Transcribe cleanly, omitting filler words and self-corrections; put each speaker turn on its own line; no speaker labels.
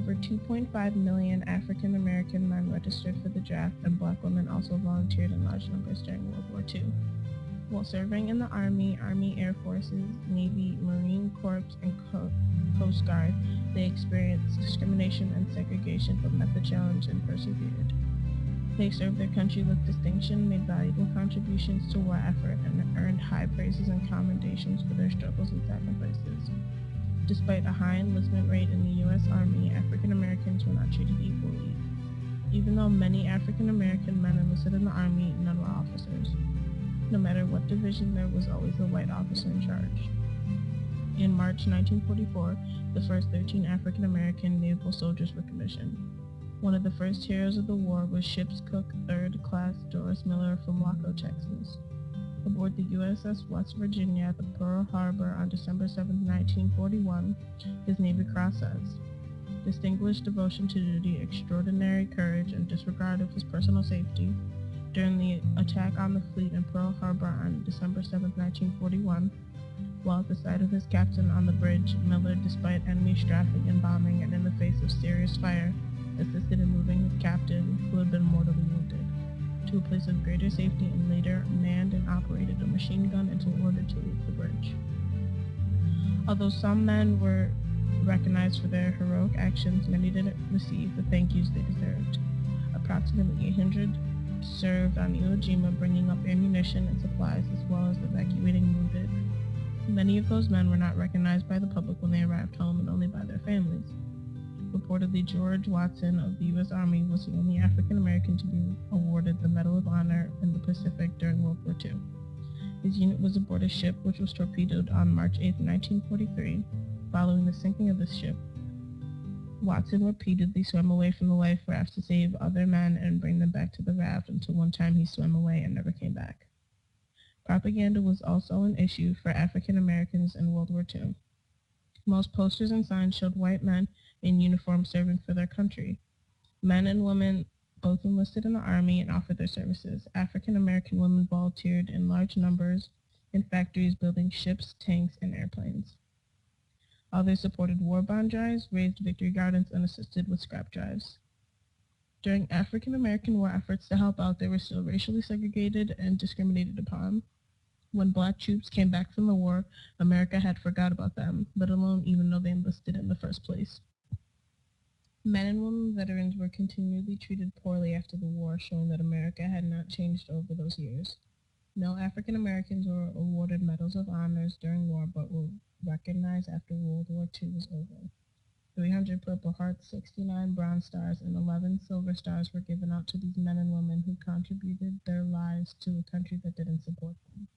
Over 2.5 million African American men registered for the draft, and black women also volunteered in large numbers during World War II. While serving in the Army, Air Forces, Navy, Marine Corps, and Coast Guard, they experienced discrimination and segregation but met the challenge and persevered. They served their country with distinction, made valuable contributions to war effort, and earned high praises and commendations for their struggles and sacrifices. Despite a high enlistment rate in the U.S. Army, African Americans were not treated equally. Even though many African American men enlisted in the Army, none were officers. No matter what division, there was always a white officer in charge. In March 1944, the first 13 African American naval soldiers were commissioned. One of the first heroes of the war was ship's cook 3rd Class Doris Miller from Waco, Texas. Aboard the USS West Virginia at the Pearl Harbor on December 7, 1941, his Navy Cross says, "Distinguished devotion to duty, extraordinary courage, and disregard of his personal safety. During the attack on the fleet in Pearl Harbor on December 7, 1941, while at the side of his captain on the bridge, Miller, despite enemy strafing and bombing and in the face of serious fire, assisted in moving his captain, who had been mortally wounded, to a place of greater safety and later manned and operated a machine gun until ordered to leave the bridge." Although some men were recognized for their heroic actions, many didn't receive the thank yous they deserved. Approximately 800 served on Iwo Jima, bringing up ammunition and supplies as well as evacuating wounded. Many of those men were not recognized by the public when they arrived home and only by their families. Reportedly, George Watson of the U.S. Army was the only African American to be awarded the Medal of Honor in the Pacific during World War II. His unit was aboard a ship which was torpedoed on March 8, 1943. Following the sinking of the ship, Watson repeatedly swam away from the life raft to save other men and bring them back to the raft until one time he swam away and never came back. Propaganda was also an issue for African Americans in World War II. Most posters and signs showed white men in uniform serving for their country. Men and women both enlisted in the Army and offered their services. African American women volunteered in large numbers in factories building ships, tanks, and airplanes. Others supported war bond drives, raised victory gardens, and assisted with scrap drives. During African American war efforts to help out, they were still racially segregated and discriminated upon. When black troops came back from the war, America had forgot about them, let alone even though they enlisted in the first place. Men and women veterans were continually treated poorly after the war, showing that America had not changed over those years. No African Americans were awarded medals of honors during war, but were recognized after World War II was over. 300 Purple Hearts, 69 Bronze Stars, and 11 Silver Stars were given out to these men and women who contributed their lives to a country that didn't support them.